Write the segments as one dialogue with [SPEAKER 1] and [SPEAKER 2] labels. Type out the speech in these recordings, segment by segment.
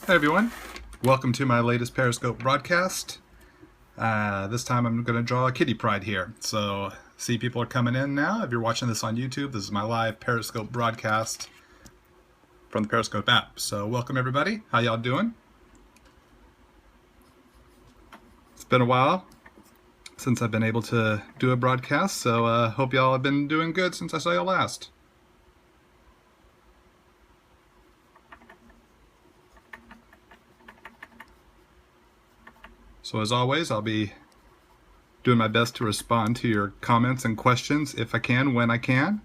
[SPEAKER 1] Hey everyone, welcome to my latest Periscope broadcast. This time I'm going to draw Kitty Pryde here. So, see, people are coming in now. If you're watching this on YouTube, this is my live Periscope broadcast from the Periscope app. So, welcome everybody. How y'all doing? It's been a while since I've been able to do a broadcast, so hope y'all have been doing good since I saw y'all last. So as always, I'll be doing my best to respond to your comments and questions if I can, when I can.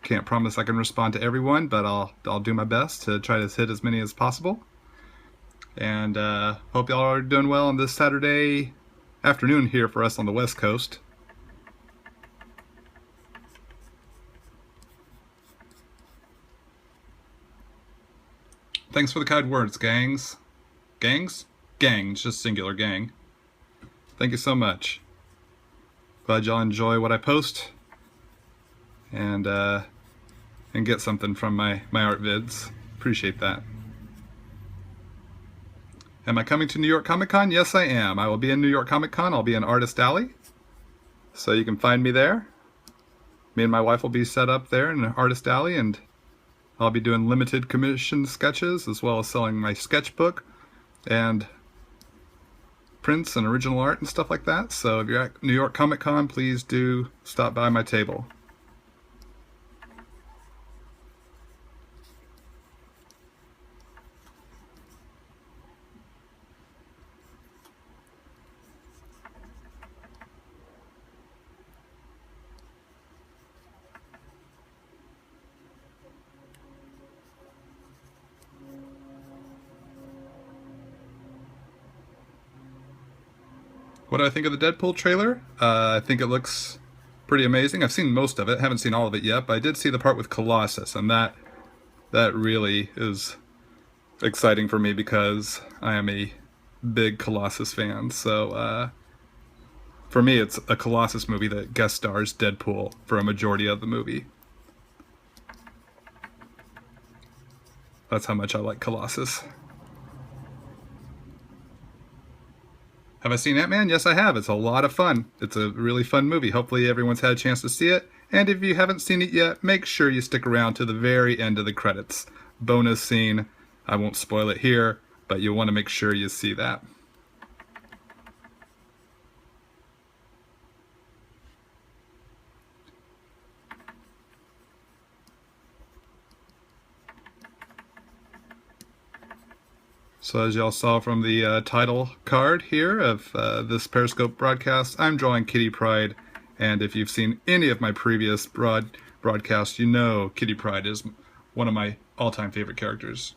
[SPEAKER 1] Can't promise I can respond to everyone, but I'll do my best to try to hit as many as possible. And hope y'all are doing well on this Saturday afternoon here for us on the West Coast. Thanks for the kind words, gangs. Gangs? Gang, it's just singular gang. Thank you so much. Glad y'all enjoy what I post and get something from my art vids. Appreciate that. Am I coming to New York Comic Con? Yes, I am. I will be in New York Comic Con. I'll be in Artist Alley, so you can find me there. Me and my wife will be set up there in Artist Alley, and I'll be doing limited commission sketches as well as selling my sketchbook and prints and original art and stuff like that. So if you're at New York Comic Con, please do stop by my table. What do I think of the Deadpool trailer? I think it looks pretty amazing. I've seen most of it, haven't seen all of it yet, but I did see the part with Colossus, and that really is exciting for me because I am a big Colossus fan. So for me, it's a Colossus movie that guest stars Deadpool for a majority of the movie. That's how much I like Colossus. Have I seen Ant-Man? Yes, I have. It's a lot of fun. It's a really fun movie. Hopefully everyone's had a chance to see it. And if you haven't seen it yet, make sure you stick around to the very end of the credits. Bonus scene. I won't spoil it here, but you'll want to make sure you see that. So as y'all saw from the title card here of this Periscope broadcast, I'm drawing Kitty Pryde, and if you've seen any of my previous broadcasts, you know Kitty Pryde is one of my all-time favorite characters.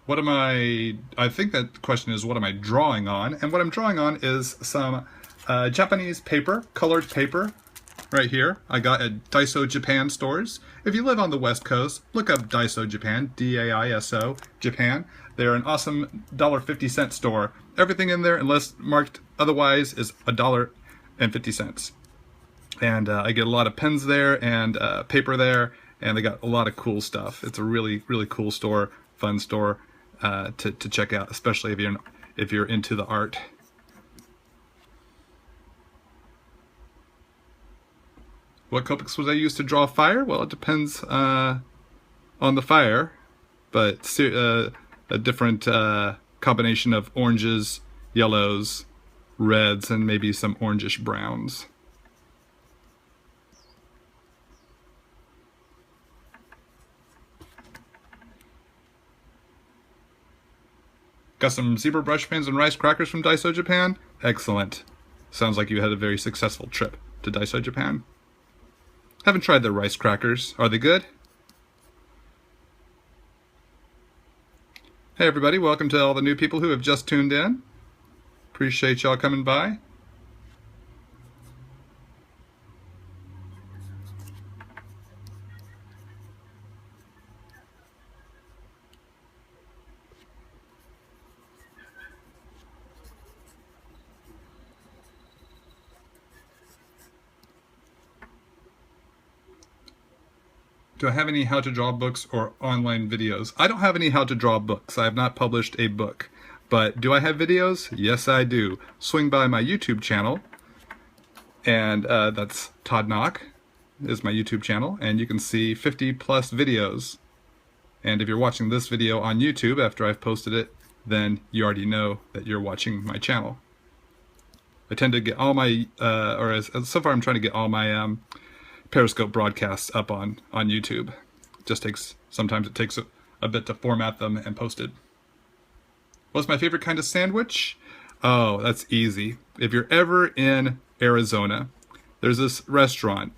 [SPEAKER 1] What am I think that the question is, what am I drawing on? And what I'm drawing on is some Japanese paper, colored paper, right here. I got at Daiso Japan stores. If you live on the West Coast, look up Daiso Japan, D-A-I-S-O, Japan. They're an awesome $1.50 store. Everything in there, unless marked otherwise, is $1.50. And I get a lot of pens there and paper there, and they got a lot of cool stuff. It's a really, really cool store, fun store to check out, especially if you're into the art. What Copics would I use to draw fire? Well, it depends on the fire, but a different combination of oranges, yellows, reds, and maybe some orangish browns. Got some zebra brush pens and rice crackers from Daiso Japan? Excellent. Sounds like you had a very successful trip to Daiso Japan. Haven't tried their rice crackers. Are they good? Hey everybody, welcome to all the new people who have just tuned in. Appreciate y'all coming by. Do I have any how to draw books or online videos? I don't have any how to draw books. I have not published a book. But do I have videos? Yes, I do. Swing by my YouTube channel, and that's Todd Nauck is my YouTube channel, and you can see 50 plus videos. And if you're watching this video on YouTube after I've posted it, then you already know that you're watching my channel. I tend to get all my, so far I'm trying to get all my Periscope broadcasts up on YouTube. Sometimes it takes a bit to format them and post it. What's my favorite kind of sandwich? Oh, that's easy. If you're ever in Arizona, there's this restaurant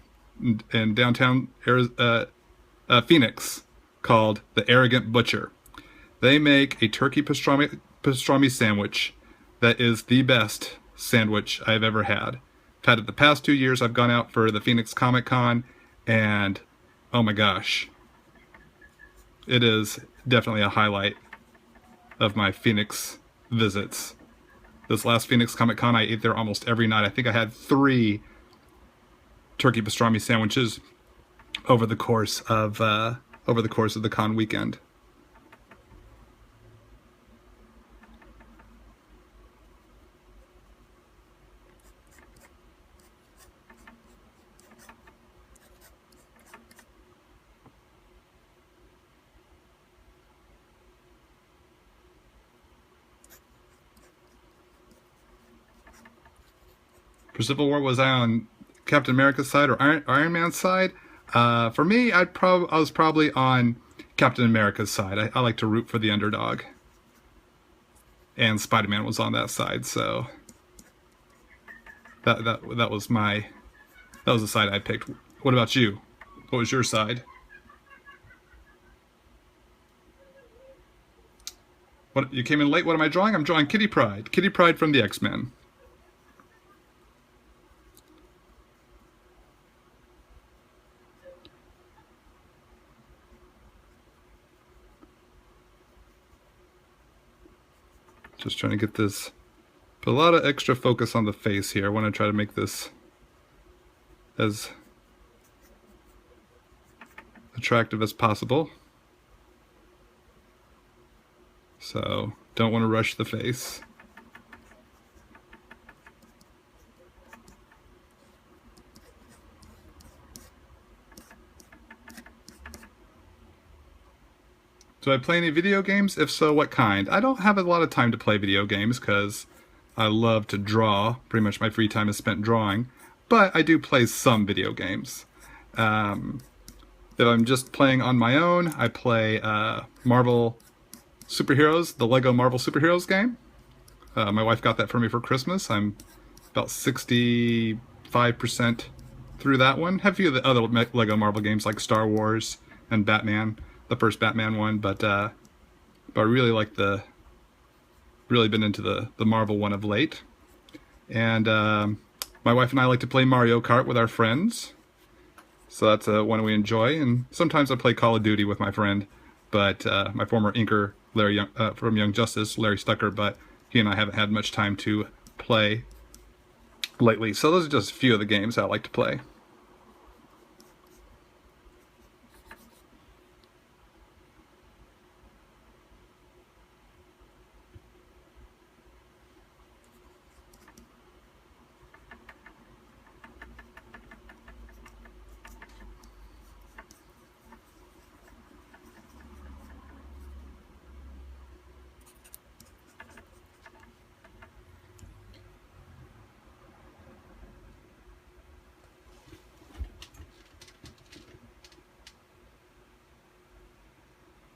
[SPEAKER 1] in downtown Phoenix called The Arrogant Butcher. They make a turkey pastrami sandwich that is the best sandwich I've ever had. I've had it the past 2 years. I've gone out for the Phoenix Comic Con, and oh my gosh, it is definitely a highlight of my Phoenix visits. This last Phoenix Comic Con, I ate there almost every night. I think I had 3 turkey pastrami sandwiches over the course of the con weekend. For Civil War, was I on Captain America's side or Iron Man's side? For me, I was probably on Captain America's side. I like to root for the underdog. And Spider-Man was on that side, so that was the side I picked. What about you? What was your side? What, you came in late? What am I drawing? I'm drawing Kitty Pryde. Kitty Pryde from the X-Men. Just trying to get this, put a lot of extra focus on the face here. I want to try to make this as attractive as possible. So, don't want to rush the face. Do I play any video games? If so, what kind? I don't have a lot of time to play video games because I love to draw. Pretty much my free time is spent drawing. But I do play some video games. If I'm just playing on my own, I play Marvel Superheroes, the Lego Marvel Superheroes game. My wife got that for me for Christmas. I'm about 65% through that one. Have a few of the other Lego Marvel games like Star Wars and Batman. The first Batman one, but I really like really been into the Marvel one of late. And my wife and I like to play Mario Kart with our friends, so that's one we enjoy. And sometimes I play Call of Duty with my friend, but my former inker Larry from Young Justice, Larry Stucker, but he and I haven't had much time to play lately. So those are just a few of the games I like to play.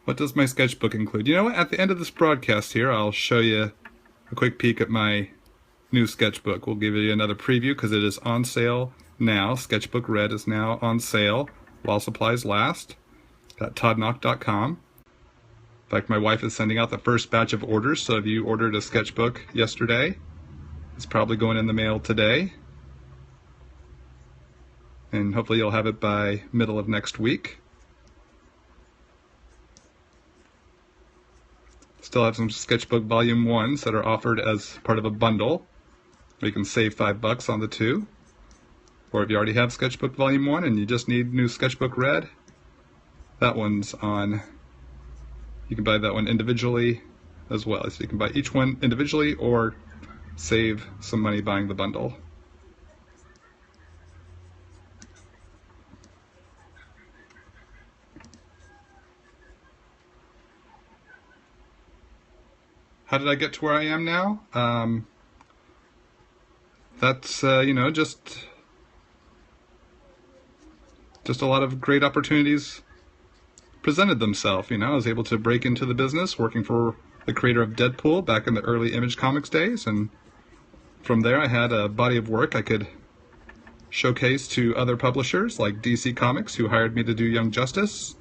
[SPEAKER 1] What does my sketchbook include? You know what? At the end of this broadcast here, I'll show you a quick peek at my new sketchbook. We'll give you another preview because it is on sale now. Sketchbook Red is now on sale while supplies last at toddnauck.com. In fact, my wife is sending out the first batch of orders, so if you ordered a sketchbook yesterday, it's probably going in the mail today. And hopefully you'll have it by middle of next week. Still have some Sketchbook Volume 1s that are offered as part of a bundle. You can save $5 on the 2. Or if you already have Sketchbook Volume 1 and you just need new Sketchbook Red, that one's on, you can buy that one individually as well. So you can buy each one individually or save some money buying the bundle. How did I get to where I am now? That's, you know, just a lot of great opportunities presented themselves. You know, I was able to break into the business working for the creator of Deadpool back in the early Image Comics days, and from there I had a body of work I could showcase to other publishers like DC Comics, who hired me to do Young Justice.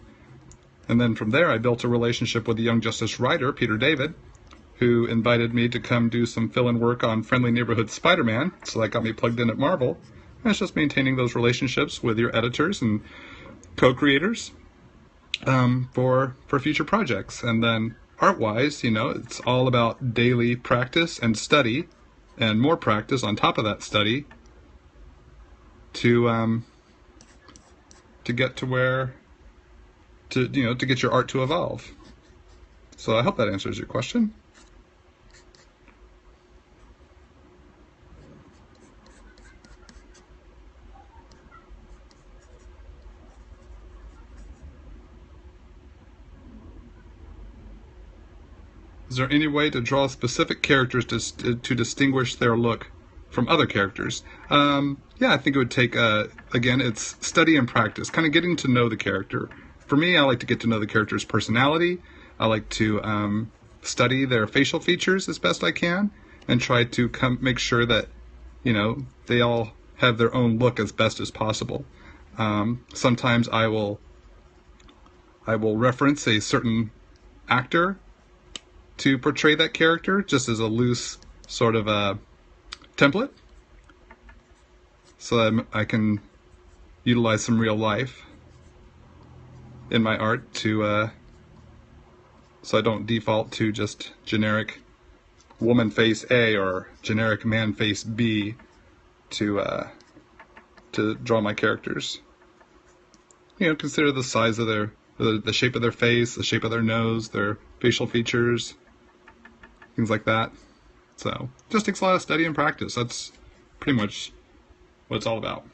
[SPEAKER 1] And then from there I built a relationship with the Young Justice writer, Peter David, who invited me to come do some fill-in work on Friendly Neighborhood Spider-Man, so that got me plugged in at Marvel. And it's just maintaining those relationships with your editors and co-creators for future projects. And then art-wise, you know, it's all about daily practice and study, and more practice on top of that study to get to where, to get your art to evolve. So I hope that answers your question. Is there any way to draw specific characters to distinguish their look from other characters? Yeah, I think it would take, again, it's study and practice, kind of getting to know the character. For me, I like to get to know the character's personality. I like to study their facial features as best I can and try to make sure that, you know, they all have their own look as best as possible. Sometimes I will reference a certain actor to portray that character, just as a loose sort of a template, so that I can utilize some real life in my art to so I don't default to just generic woman face A or generic man face B to draw my characters. You know, consider the size of the shape of their face, the shape of their nose, their facial features, things like that. So, just takes a lot of study and practice. That's pretty much what it's all about.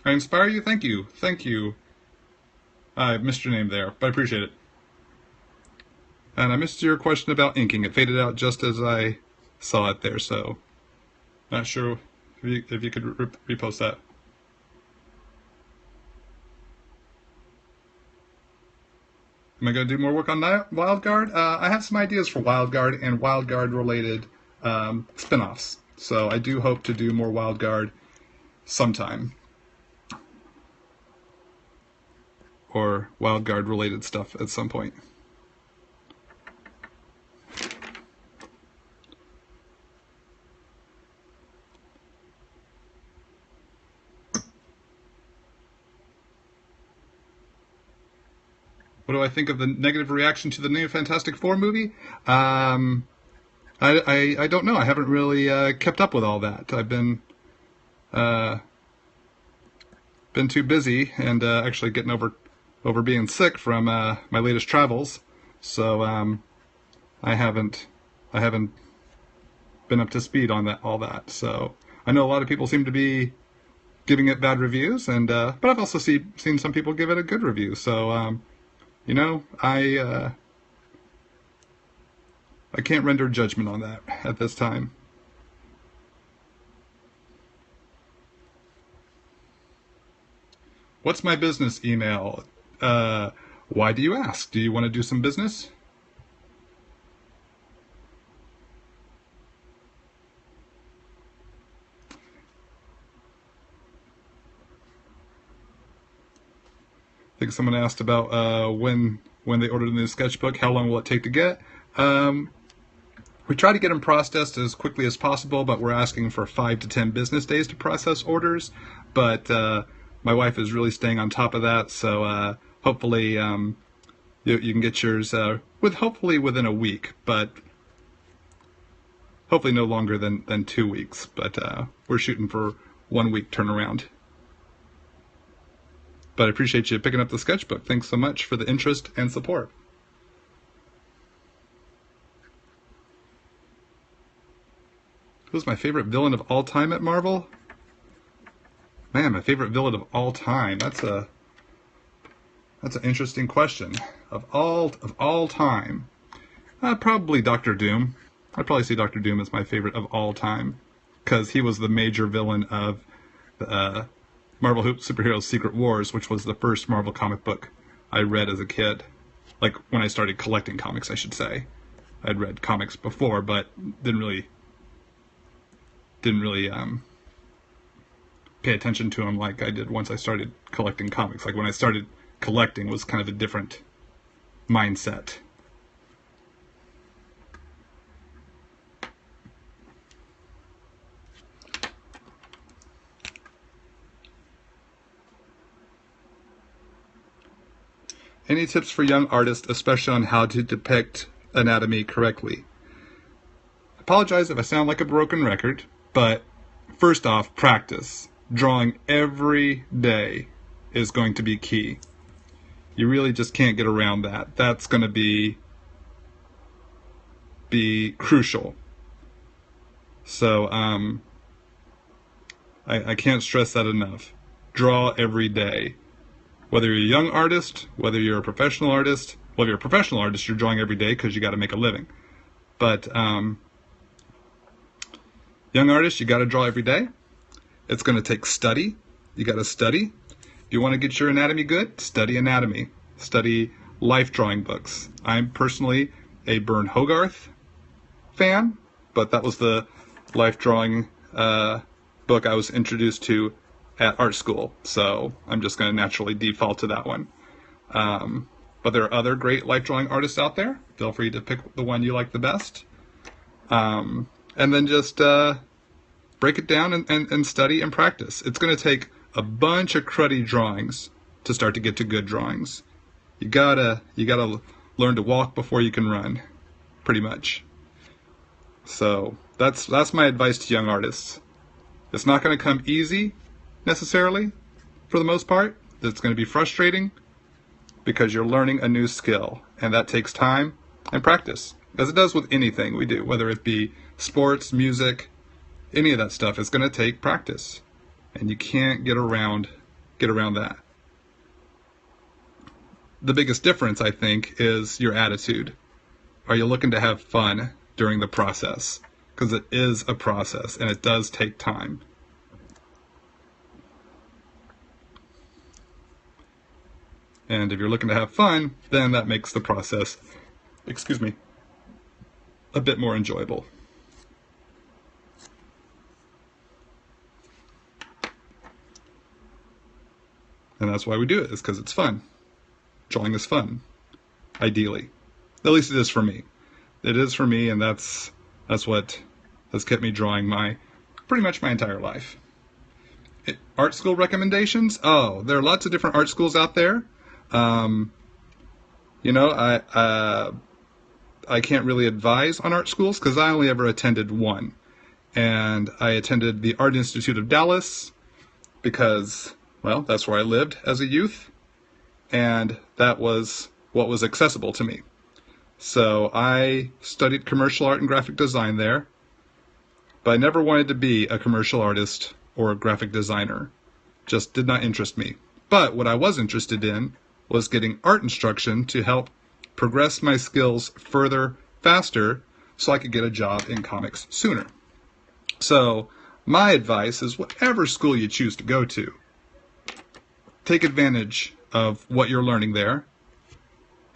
[SPEAKER 1] I inspire you? Thank you. Thank you. I missed your name there, but I appreciate it. And I missed your question about inking. It faded out just as I saw it there, so not sure if you could repost that. Am I going to do more work on WildGuard? I have some ideas for WildGuard and WildGuard related spin-offs. So I do hope to do more WildGuard sometime. Or WildGuard related stuff at some point. What do I think of the negative reaction to the new Fantastic Four movie? I don't know. I haven't really kept up with all that. I've been too busy and actually getting over being sick from my latest travels. So I haven't been up to speed on all that. So I know a lot of people seem to be giving it bad reviews, and but I've also seen some people give it a good review. So you know, I can't render judgment on that at this time. What's my business email? Why do you ask? Do you want to do some business? I think someone asked about when they ordered the new sketchbook, how long will it take to get? We try to get them processed as quickly as possible, but we're asking for 5 to 10 business days to process orders. But my wife is really staying on top of that, so hopefully you can get yours hopefully within a week, but hopefully no longer than 2 weeks. But we're shooting for 1 week turnaround. But I appreciate you picking up the sketchbook. Thanks so much for the interest and support. Who's my favorite villain of all time at Marvel? Man, my favorite villain of all time. That's an interesting question. Of all time, probably Doctor Doom. I'd probably say Doctor Doom is my favorite of all time, because he was the major villain of the Marvel Superheroes Secret Wars, which was the first Marvel comic book I read as a kid. Like, when I started collecting comics, I should say. I'd read comics before, but didn't really pay attention to them like I did once I started collecting comics. Like, when I started collecting was kind of a different mindset. Any tips for young artists, especially on how to depict anatomy correctly? I apologize if I sound like a broken record, but first off, practice. Drawing every day is going to be key. You really just can't get around that. That's going to be crucial. So I can't stress that enough. Draw every day. Whether you're a young artist, whether you're a professional artist, well, if you're a professional artist, you're drawing every day because you got to make a living. But young artists, you got to draw every day. It's going to take study. You got to study. If you want to get your anatomy good, study anatomy. Study life drawing books. I'm personally a Bern Hogarth fan, but that was the life drawing book I was introduced to at art school, so I'm just going to naturally default to that one. But there are other great life drawing artists out there. Feel free to pick the one you like the best. And then just break it down and study and practice. It's going to take a bunch of cruddy drawings to start to get to good drawings. You gotta learn to walk before you can run, pretty much. So that's my advice to young artists. It's not going to come easy, necessarily, for the most part. It's going to be frustrating because you're learning a new skill, and that takes time and practice, as it does with anything we do, whether it be sports, music, any of that stuff. It's going to take practice, and you can't get around that. The biggest difference, I think, is your attitude. Are you looking to have fun during the process? Because it is a process, and it does take time. And if you're looking to have fun, then that makes the process, a bit more enjoyable. And that's why we do it, is because it's fun. Drawing is fun, ideally. At least it is for me. It is for me, and that's what has kept me drawing pretty much my entire life. Art school recommendations? Oh, there are lots of different art schools out there. I can't really advise on art schools because I only ever attended one. And I attended the Art Institute of Dallas because, well, that's where I lived as a youth. And that was what was accessible to me. So I studied commercial art and graphic design there. But I never wanted to be a commercial artist or a graphic designer. Just did not interest me. But what I was interested in was getting art instruction to help progress my skills further, faster, so I could get a job in comics sooner. So my advice is whatever school you choose to go to, take advantage of what you're learning there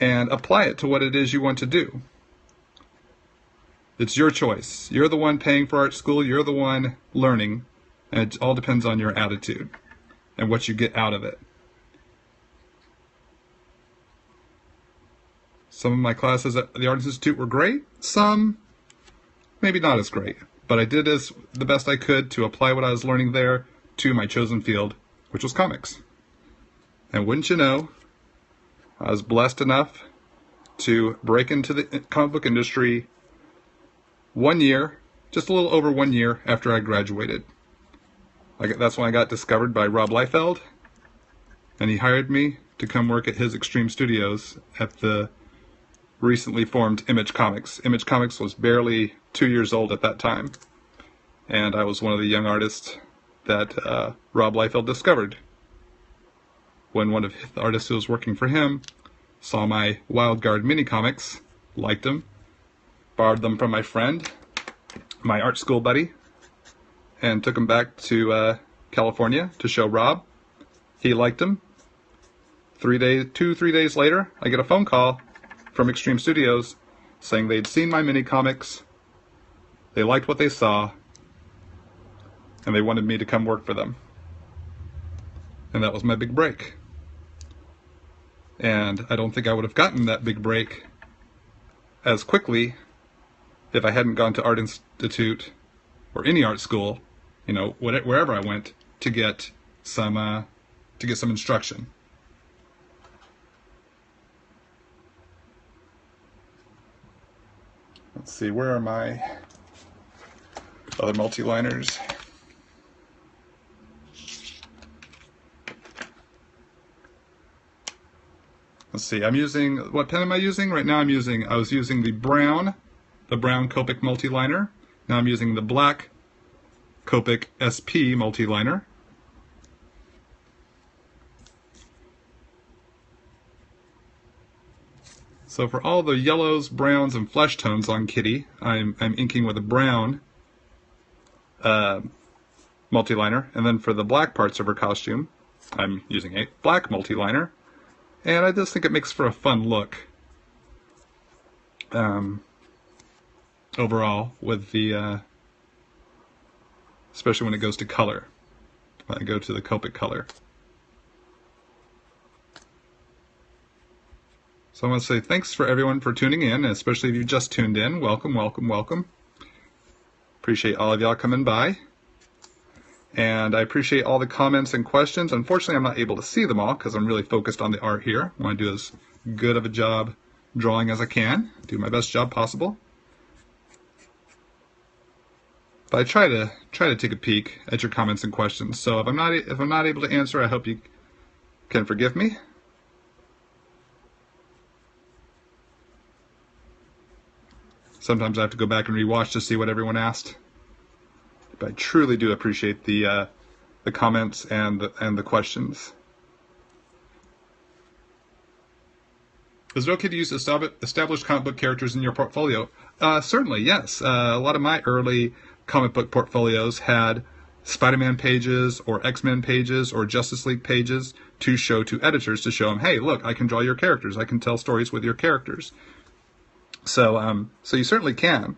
[SPEAKER 1] and apply it to what it is you want to do. It's your choice. You're the one paying for art school, you're the one learning, and it all depends on your attitude and what you get out of it. Some of my classes at the Art Institute were great, some maybe not as great, but I did the best I could to apply what I was learning there to my chosen field, which was comics. And wouldn't you know, I was blessed enough to break into the comic book industry 1 year, just a little over 1 year after I graduated. That's when I got discovered by Rob Liefeld, and he hired me to come work at his Extreme Studios at the recently formed Image Comics. Image Comics was barely 2 years old at that time, and I was one of the young artists that Rob Liefeld discovered when one of the artists who was working for him saw my Wild Guard mini comics, liked them, borrowed them from my friend, my art school buddy, and took them back to California to show Rob. He liked them. 3 days later, I get a phone call from Extreme Studios saying they'd seen my mini comics, they liked what they saw, and they wanted me to come work for them. And that was my big break. And I don't think I would have gotten that big break as quickly if I hadn't gone to Art Institute or any art school, you know, wherever I went to get some instruction. Let's see, where are my other multi-liners? Let's see, what pen am I using? Right now I was using the brown Copic multi-liner. Now I'm using the black Copic SP multi-liner. So for all the yellows, browns, and flesh tones on Kitty, I'm inking with a brown multi-liner, and then for the black parts of her costume, I'm using a black multi-liner, and I just think it makes for a fun look overall with the, especially when it goes to color, when I go to the Copic color. So I want to say thanks for everyone for tuning in, especially if you just tuned in. Welcome, welcome, welcome. Appreciate all of y'all coming by. And I appreciate all the comments and questions. Unfortunately, I'm not able to see them all because I'm really focused on the art here. I want to do as good of a job drawing as I can, do my best job possible. But I try to take a peek at your comments and questions. So if I'm not able to answer, I hope you can forgive me. Sometimes I have to go back and rewatch to see what everyone asked. But I truly do appreciate the comments and the questions. Is it okay to use established comic book characters in your portfolio? Certainly, yes. A lot of my early comic book portfolios had Spider-Man pages or X-Men pages or Justice League pages to show to editors to show them, hey, look, I can draw your characters. I can tell stories with your characters. So you certainly can.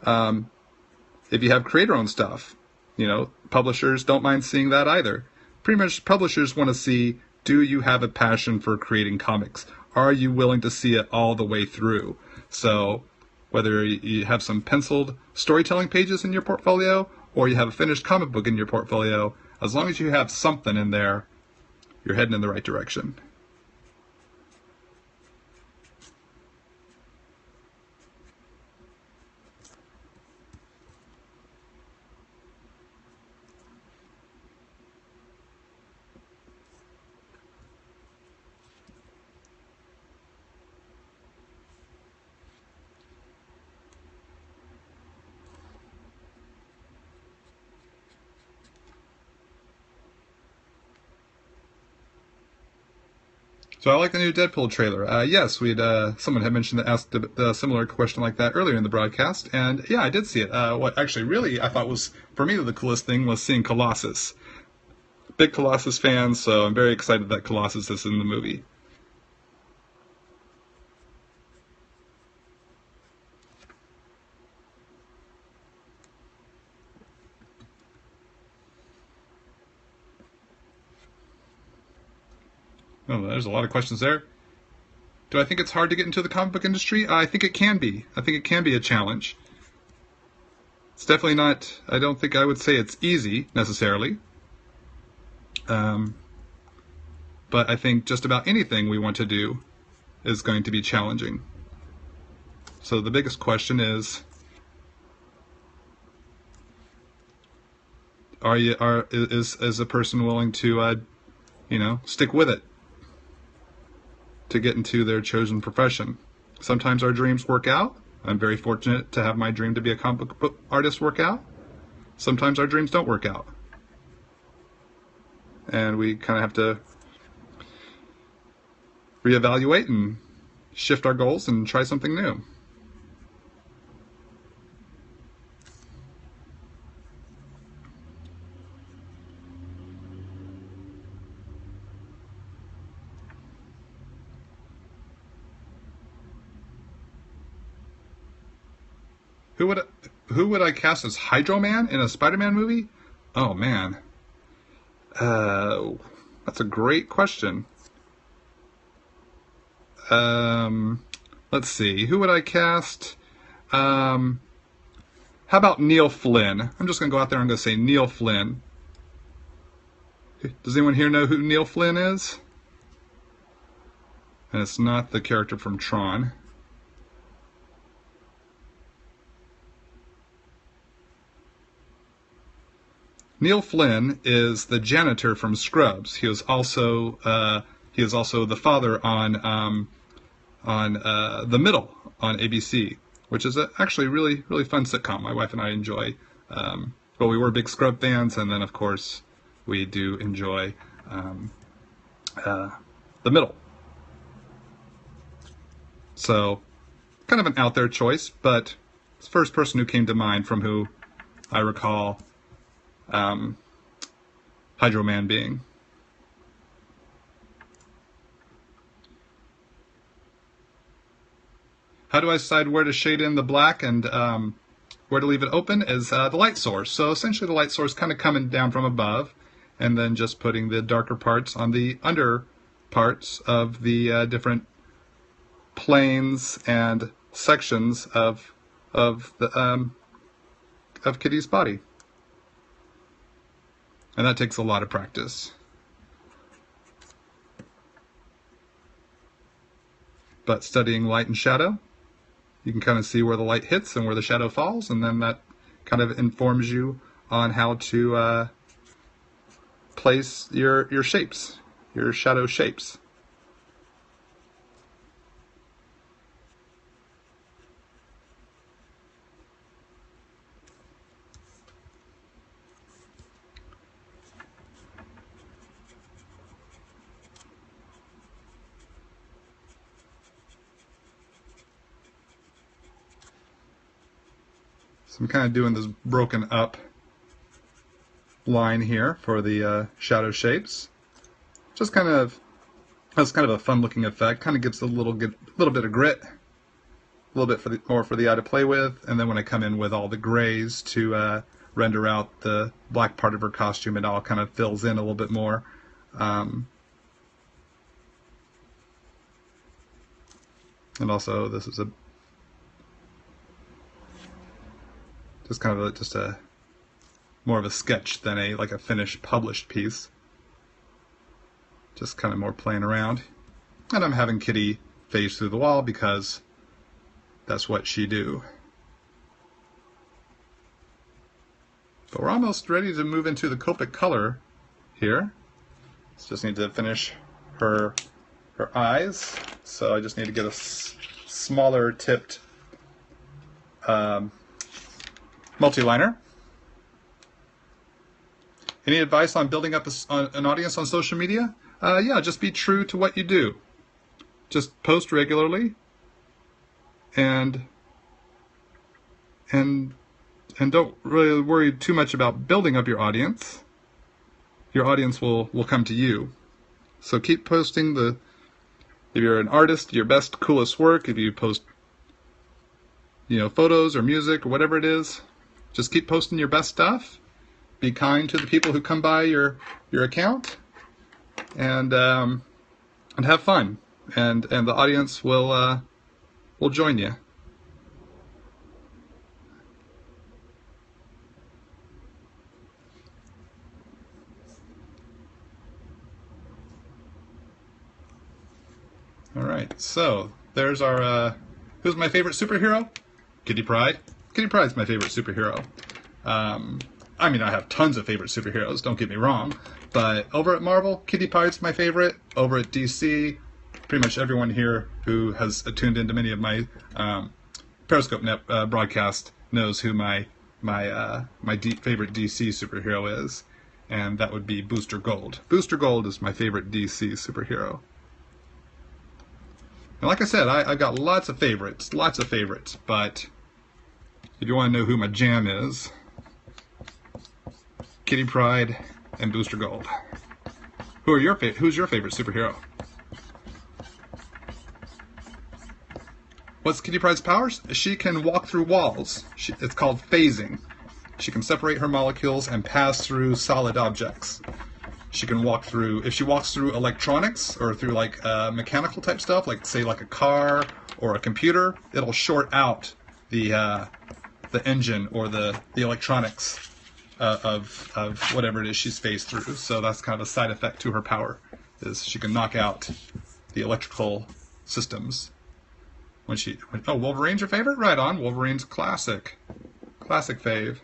[SPEAKER 1] If you have creator-owned stuff, you know, publishers don't mind seeing that either. Pretty much publishers want to see, do you have a passion for creating comics? Are you willing to see it all the way through? So whether you have some penciled storytelling pages in your portfolio or you have a finished comic book in your portfolio, as long as you have something in there, you're heading in the right direction. So I like the new Deadpool trailer. Yes, someone had mentioned that asked a similar question like that earlier in the broadcast, and yeah, I did see it. What actually really I thought was, for me, the coolest thing was seeing Colossus. Big Colossus fan, so I'm very excited that Colossus is in the movie. Oh, there's a lot of questions there. Do I think it's hard to get into the comic book industry? I think it can be. I think it can be a challenge. It's definitely not, I don't think I would say it's easy, necessarily. But I think just about anything we want to do is going to be challenging. So the biggest question is, is a person willing to you know, stick with it to get into their chosen profession. Sometimes our dreams work out. I'm very fortunate to have my dream to be a comic book artist work out. Sometimes our dreams don't work out. And we kind of have to reevaluate and shift our goals and try something new. Who would I cast as Hydro Man in a Spider-Man movie? Oh man, that's a great question. Let's see. Who would I cast? How about Neil Flynn? I'm just gonna go out there and I'm gonna say Neil Flynn. Does anyone here know who Neil Flynn is? And it's not the character from Tron. Neil Flynn is the janitor from Scrubs. He was also the father on The Middle on ABC, which is actually really fun sitcom. My wife and I enjoy. Well, we were big Scrub fans, and then of course we do enjoy The Middle. So kind of an out there choice, but it's the first person who came to mind from who I recall Hydro Man being. How do I decide where to shade in the black and where to leave it open is the light source. So essentially the light source kind of coming down from above and then just putting the darker parts on the under parts of the different planes and sections of Kitty's body. And that takes a lot of practice. But studying light and shadow, you can kind of see where the light hits and where the shadow falls, and then that kind of informs you on how to place your shapes, your shadow shapes. So I'm kind of doing this broken up line here for the shadow shapes. Just kind of, that's kind of a fun looking effect. Kind of gives a little bit of grit, a little bit more for the eye to play with. And then when I come in with all the grays to render out the black part of her costume, it all kind of fills in a little bit more. And also, this is just kind of just a more of a sketch than like a finished published piece. Just kind of more playing around. And I'm having Kitty phase through the wall because that's what she do. But we're almost ready to move into the Copic color here. Just need to finish her eyes. So I just need to get a smaller tipped multi-liner. Any advice on building up an audience on social media? Yeah, just be true to what you do. Just post regularly, and don't really worry too much about building up your audience. Your audience will come to you. So keep posting if you're an artist, your best, coolest work. If you post, photos or music or whatever it is, just keep posting your best stuff. Be kind to the people who come by your account, and have fun, and the audience will join you. All right, so there's our who's my favorite superhero? Kitty Pryde. Kitty Pryde's my favorite superhero. I mean, I have tons of favorite superheroes, don't get me wrong, but over at Marvel, Kitty Pryde's my favorite. Over at DC, pretty much everyone here who has tuned into many of my Periscope net broadcast knows who my favorite DC superhero is, and that would be Booster Gold. Booster Gold is my favorite DC superhero. And like I said, I got lots of favorites, but if you want to know who my jam is, Kitty Pryde and Booster Gold. Who's your favorite superhero? What's Kitty Pryde's powers? She can walk through walls. It's called phasing. She can separate her molecules and pass through solid objects. She can walk through, if she walks through electronics or through like mechanical type stuff, like say like a car or a computer, it'll short out the engine or the electronics of whatever it is she's phased through. So that's kind of a side effect to her power, is she can knock out the electrical systems. Oh, Wolverine's your favorite? Right on. Wolverine's classic fave.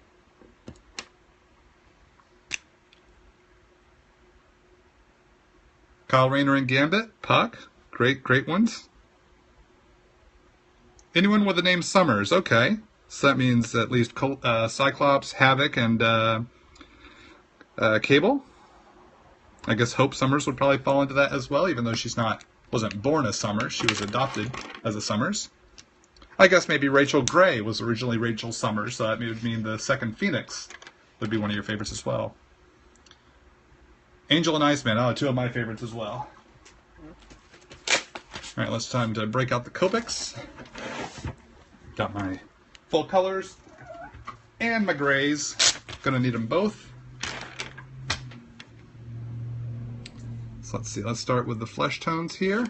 [SPEAKER 1] Kyle Rayner and Gambit, Puck, great ones. Anyone with the name Summers, okay. So that means at least Cyclops, Havoc, and Cable. I guess Hope Summers would probably fall into that as well, even though she's wasn't born as Summers, she was adopted as a Summers. I guess maybe Rachel Gray was originally Rachel Summers, so that would mean the second Phoenix would be one of your favorites as well. Angel and Iceman, two of my favorites as well. Alright, it's time to break out the Copics. Got my full colors and my grays. Gonna need them both. So let's see, let's start with the flesh tones here.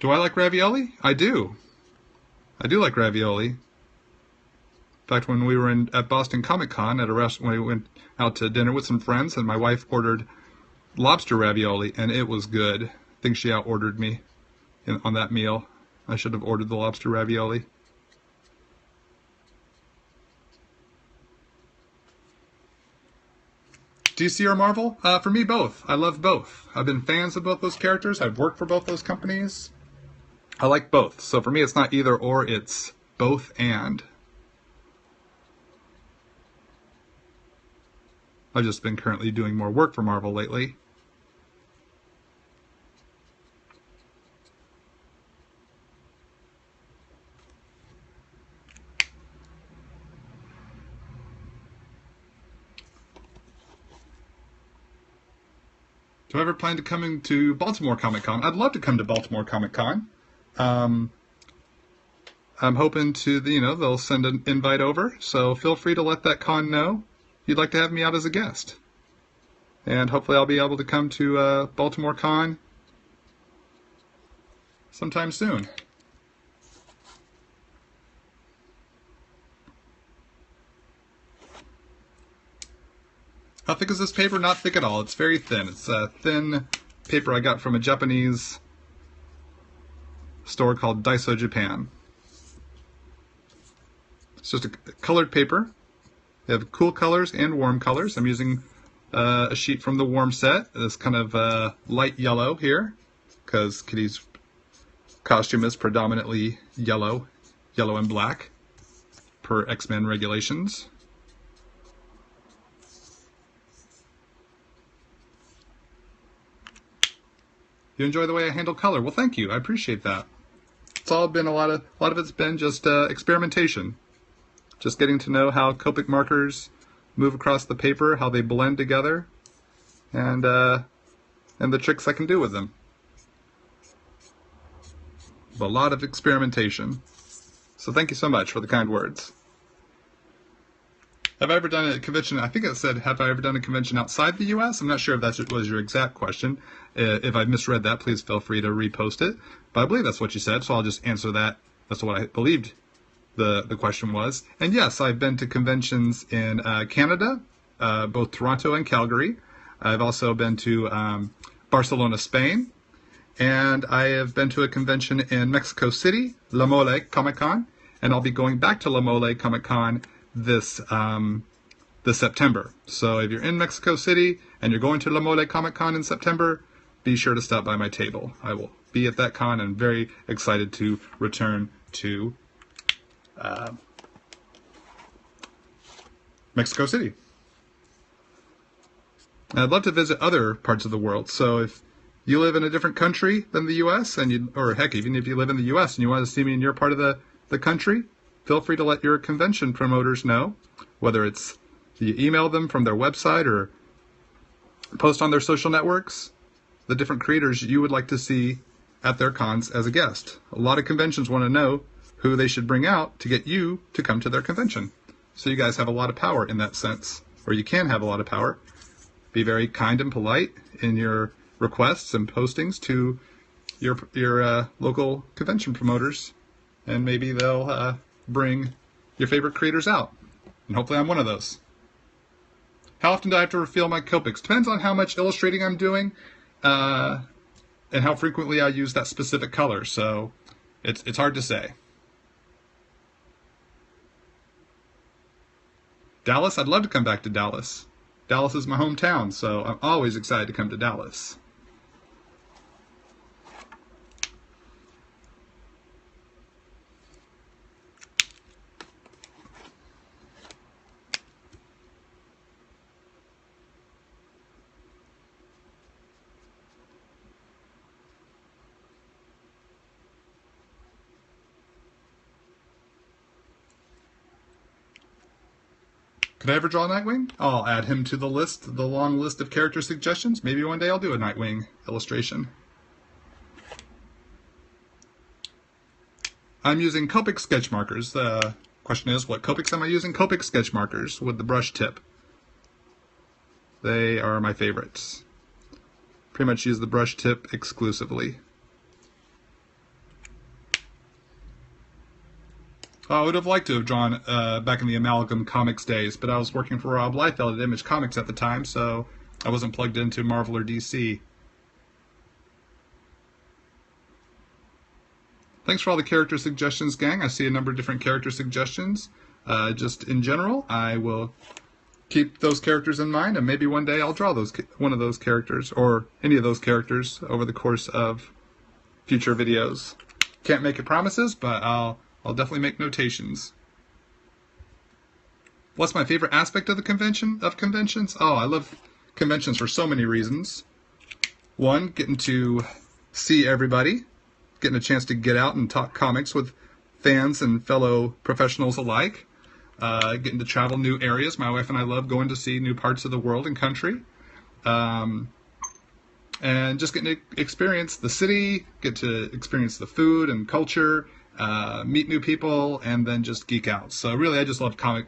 [SPEAKER 1] Do I like ravioli? I do. I do like ravioli. In fact, when we were at Boston Comic Con at a restaurant, when we went out to dinner with some friends, and my wife ordered lobster ravioli, and it was good. I think she out-ordered me on that meal. I should have ordered the lobster ravioli. DC or Marvel? For me, both. I love both. I've been fans of both those characters. I've worked for both those companies. I like both. So for me, it's not either or, it's both and. I've just been currently doing more work for Marvel lately. Do I ever plan to come to Baltimore Comic Con? I'd love to come to Baltimore Comic Con. I'm hoping to, they'll send an invite over, so feel free to let that con know you'd like to have me out as a guest. And hopefully I'll be able to come to Baltimore Con sometime soon. How thick is this paper? Not thick at all. It's very thin. It's a thin paper I got from a Japanese store called Daiso Japan. It's just a colored paper. They have cool colors and warm colors. I'm using a sheet from the warm set. This kind of light yellow here, because Kitty's costume is predominantly yellow and black, per X-Men regulations. You enjoy the way I handle color? Well, thank you. I appreciate that. It's all been a lot of it's been just experimentation. Just getting to know how Copic markers move across the paper, how they blend together, and the tricks I can do with them. A lot of experimentation. So thank you so much for the kind words. Have I ever done a convention? I think it said, have I ever done a convention outside the U.S.? I'm not sure if that was your exact question. If I misread that, please feel free to repost it. But I believe that's what you said, so I'll just answer that. That's what I believed the question was. And yes, I've been to conventions in Canada, both Toronto and Calgary. I've also been to Barcelona, Spain, and I have been to a convention in Mexico City, La Mole Comic Con, and I'll be going back to La Mole Comic Con this September. So if you're in Mexico City and you're going to La Mole Comic Con in September, be sure to stop by my table. I will be at that con and very excited to return to Mexico City. And I'd love to visit other parts of the world. So if you live in a different country than the U.S., or heck, even if you live in the U.S. and you want to see me in your part of the country, feel free to let your convention promoters know, whether it's you email them from their website or post on their social networks, the different creators you would like to see at their cons as a guest. A lot of conventions want to know who they should bring out to get you to come to their convention. So you guys have a lot of power in that sense, or you can have a lot of power. Be very kind and polite in your requests and postings to your local convention promoters, and maybe they'll bring your favorite creators out. And hopefully I'm one of those. How often do I have to refill my Copics? Depends on how much illustrating I'm doing and how frequently I use that specific color. So it's hard to say. Dallas, I'd love to come back to Dallas. Dallas is my hometown, so I'm always excited to come to Dallas. Could I ever draw Nightwing? I'll add him to the list, the long list of character suggestions. Maybe one day I'll do a Nightwing illustration. I'm using Copic sketch markers. The question is, what Copics am I using? Copic sketch markers with the brush tip. They are my favorites. Pretty much use the brush tip exclusively. I would have liked to have drawn back in the Amalgam Comics days, but I was working for Rob Liefeld at Image Comics at the time, so I wasn't plugged into Marvel or DC. Thanks for all the character suggestions, gang. I see a number of different character suggestions. Just in general, I will keep those characters in mind, and maybe one day I'll draw one of those characters, or any of those characters, over the course of future videos. Can't make it promises, but I'll definitely make notations. What's my favorite aspect of the conventions? Oh, I love conventions for so many reasons. One, getting to see everybody, getting a chance to get out and talk comics with fans and fellow professionals alike, getting to travel new areas. My wife and I love going to see new parts of the world and country, and just getting to experience the city, get to experience the food and culture, meet new people, and then just geek out. So really, I just love comic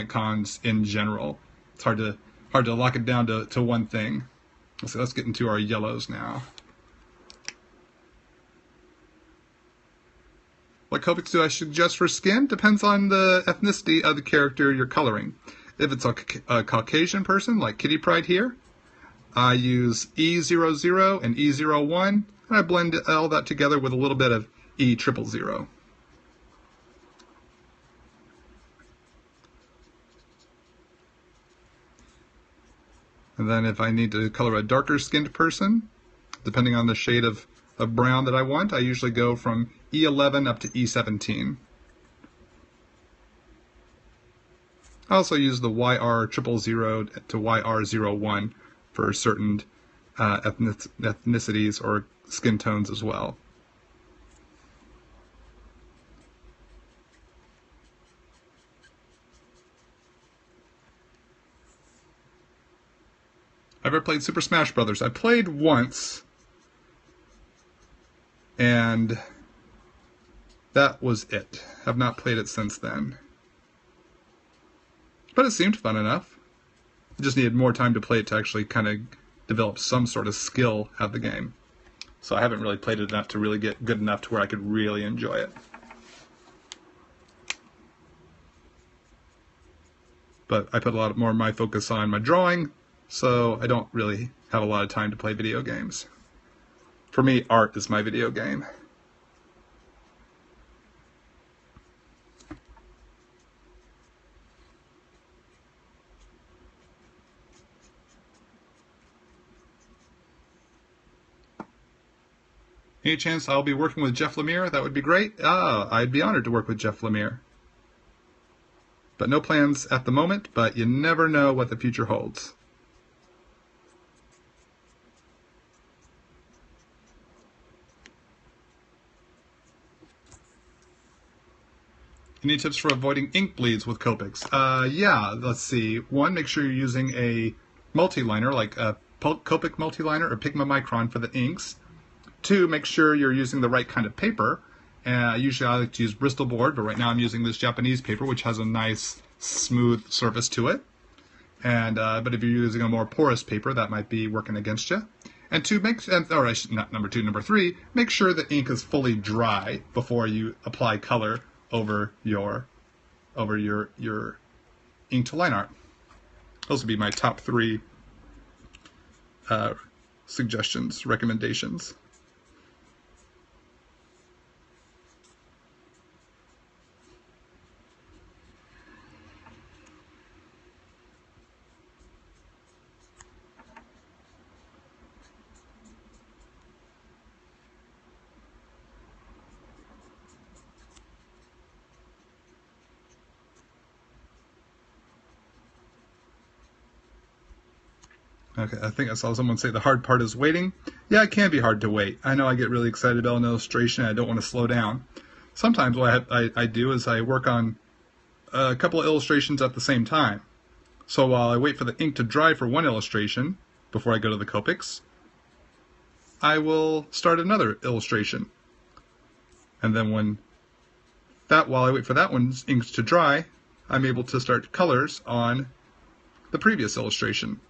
[SPEAKER 1] cons in general. It's hard to lock it down to one thing. So let's get into our yellows now. What Copics do I suggest for skin? Depends on the ethnicity of the character you're coloring. If it's a Caucasian person, like Kitty Pryde here, I use E00 and E01, and I blend all that together with a little bit of E000. And then if I need to color a darker skinned person, depending on the shade of brown that I want, I usually go from E11 up to E17. I also use the YR000 to YR01 for certain ethnicities or skin tones as well. I've ever played Super Smash Brothers. I played once, and that was it. I've not played it since then. But it seemed fun enough. I just needed more time to play it to actually kind of develop some sort of skill at the game. So I haven't really played it enough to really get good enough to where I could really enjoy it. But I put a lot more of my focus on my drawing so I don't really have a lot of time to play video games. For me, art is my video game. Any chance I'll be working with Jeff Lemire? That would be great. I'd be honored to work with Jeff Lemire. But no plans at the moment, but you never know what the future holds. Any tips for avoiding ink bleeds with Copics? Yeah, let's see. One, make sure you're using a multi-liner, like a Copic multi-liner or Pigma Micron for the inks. Two, make sure you're using the right kind of paper. Usually I like to use Bristol board, but right now I'm using this Japanese paper, which has a nice smooth surface to it. And but if you're using a more porous paper, that might be working against you. And two, number three, make sure the ink is fully dry before you apply color over your ink to line art. Those would be my top three suggestions, recommendations. Okay, I think I saw someone say the hard part is waiting. Yeah, it can be hard to wait. I know I get really excited about an illustration and I don't want to slow down. Sometimes what I do is I work on a couple of illustrations at the same time. So while I wait for the ink to dry for one illustration before I go to the Copics, I will start another illustration. And then while I wait for that one's inks to dry, I'm able to start colors on the previous illustration.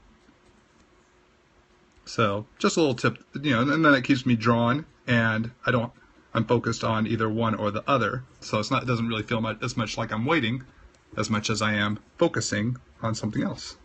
[SPEAKER 1] So just a little tip, and then it keeps me drawn, and I'm focused on either one or the other. So it doesn't really feel as much like I'm waiting as much as I am focusing on something else.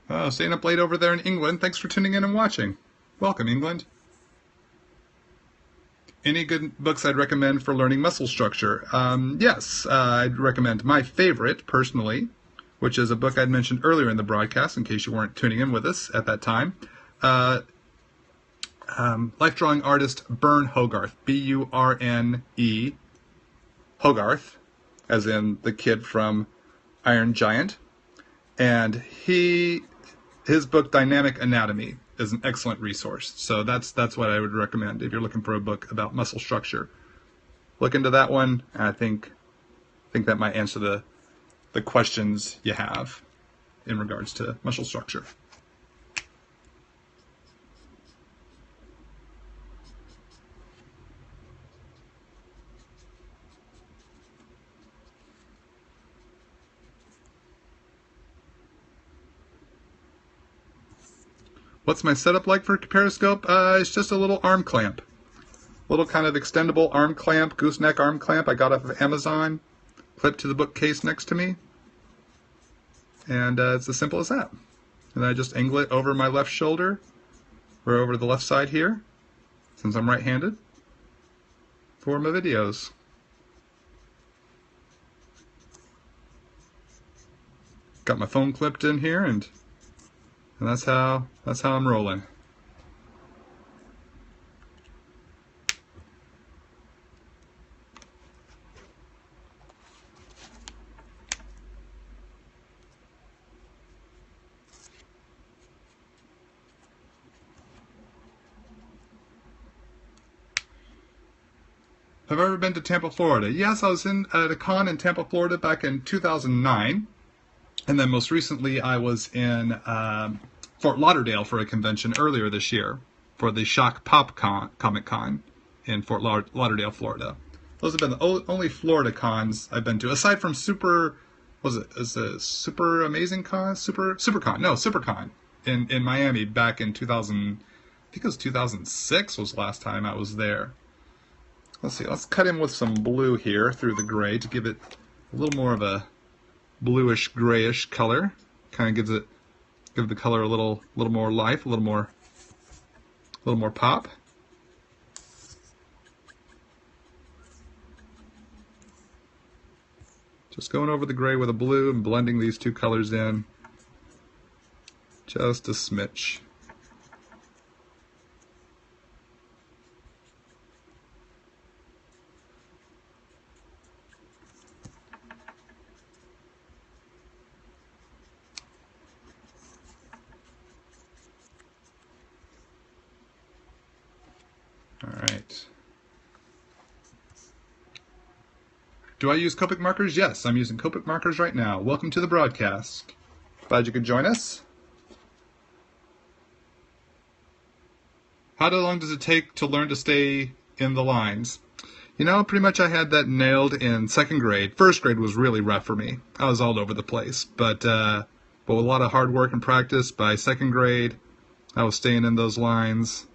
[SPEAKER 1] Oh, staying up late over there in England. Thanks for tuning in and watching. Welcome, England. Any good books I'd recommend for learning muscle structure? Yes, I'd recommend my favorite, personally, which is a book I'd mentioned earlier in the broadcast, in case you weren't tuning in with us at that time. Life drawing artist Burne Hogarth, B-U-R-N-E, Hogarth, as in the kid from Iron Giant. And his book Dynamic Anatomy is an excellent resource. So that's what I would recommend if you're looking for a book about muscle structure. Look into that one. And I think that might answer the questions you have in regards to muscle structure. What's my setup like for Periscope? It's just a little arm clamp. Little kind of extendable arm clamp, gooseneck arm clamp I got off of Amazon, clipped to the bookcase next to me. And it's as simple as that. And I just angle it over my left shoulder, or over the left side here, since I'm right-handed, for my videos. Got my phone clipped in here, and that's how I'm rolling. Have I ever been to Tampa, Florida? Yes, I was at a con in Tampa, Florida back in 2009. And then most recently I was in Fort Lauderdale for a convention earlier this year for the Shock Pop Comic Con in Fort Lauderdale, Florida. Those have been the only Florida cons I've been to, aside from Super Amazing Con? Supercon. No, Supercon in Miami back in 2000, I think it was 2006 was the last time I was there. Let's see, let's cut in with some blue here through the gray to give it a little more of a bluish grayish color. Kind of give the color a little more life, a little more pop. Just going over the gray with a blue and blending these two colors in just a smidge. All right. Do I use Copic markers? Yes, I'm using Copic markers right now. Welcome to the broadcast. Glad you could join us. How long does it take to learn to stay in the lines? You know, pretty much I had that nailed in second grade. First grade was really rough for me. I was all over the place. But with a lot of hard work and practice, by second grade, I was staying in those lines.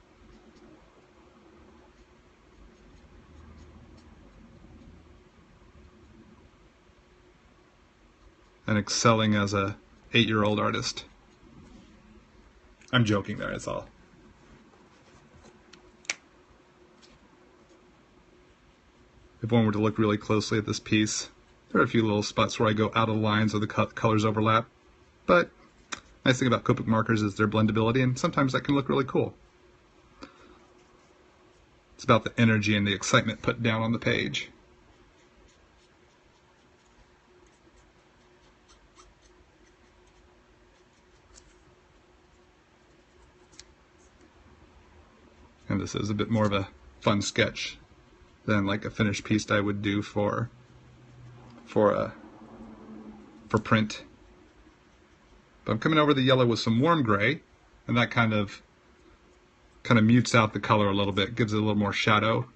[SPEAKER 1] And excelling as a 8-year-old artist. I'm joking there, that's all. If one were to look really closely at this piece, there are a few little spots where I go out of lines or the colors overlap. But nice thing about Copic markers is their blendability, and sometimes that can look really cool. It's about the energy and the excitement put down on the page. And this is a bit more of a fun sketch than like a finished piece I would do for print. But I'm coming over the yellow with some warm gray, and that kind of mutes out the color a little bit, gives it a little more shadow.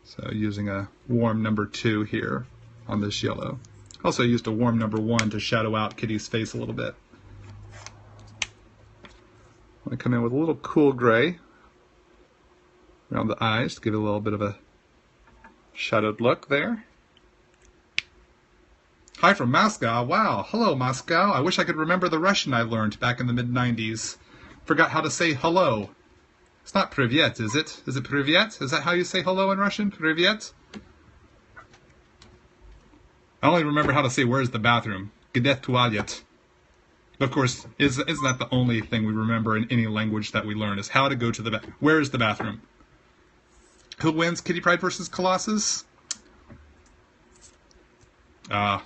[SPEAKER 1] So using a warm number 2 here on this yellow. Also used a warm number 1 to shadow out Kitty's face a little bit. I'm going to come in with a little cool gray around the eyes to give it a little bit of a shadowed look there. Hi from Moscow. Wow. Hello, Moscow. I wish I could remember the Russian I learned back in the mid-90s. Forgot how to say hello. It's not privyet, is it? Is it privyet? Is that how you say hello in Russian? Privyet? I only remember how to say where's the bathroom. Где туалет? Of course, isn't that the only thing we remember in any language that we learn, is how to go to the bathroom. Where is the bathroom? Who wins, Kitty Pryde versus Colossus? I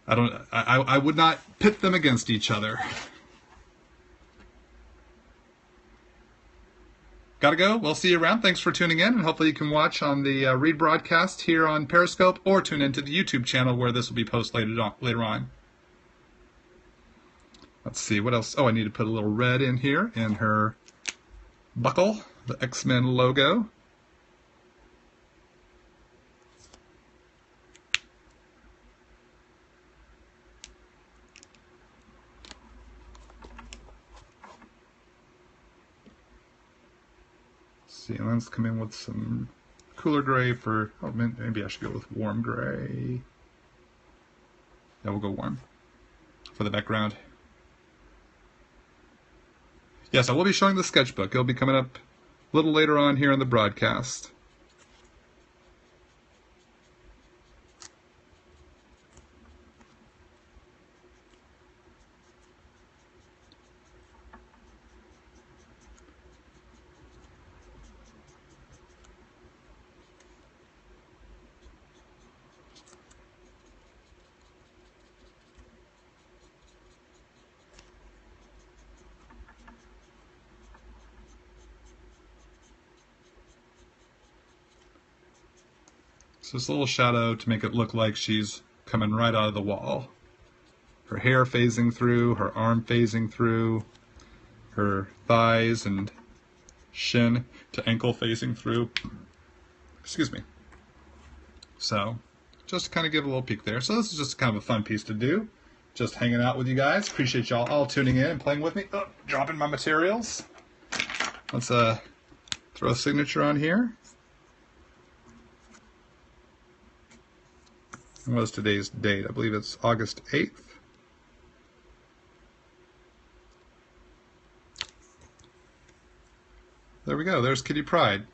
[SPEAKER 1] would not pit them against each other. Gotta go. We'll see you around. Thanks for tuning in, and hopefully you can watch on the read broadcast here on Periscope, or tune into the YouTube channel where this will be posted later on. Let's see, what else? Oh, I need to put a little red in here in her buckle, the X-Men logo. See, let's come in with some cooler gray for, oh, maybe I should go with warm gray. Yeah, we'll go warm for the background. Yes, I will be showing the sketchbook. It'll be coming up a little later on here in the broadcast. So this little shadow to make it look like she's coming right out of the wall. Her hair phasing through, her arm phasing through, her thighs and shin to ankle phasing through. Excuse me. So just to kind of give a little peek there. So this is just kind of a fun piece to do. Just hanging out with you guys. Appreciate y'all all tuning in and playing with me. Oh, dropping my materials. Let's throw a signature on here. And what is today's date? I believe it's August 8th. There we go. There's Kitty Pryde.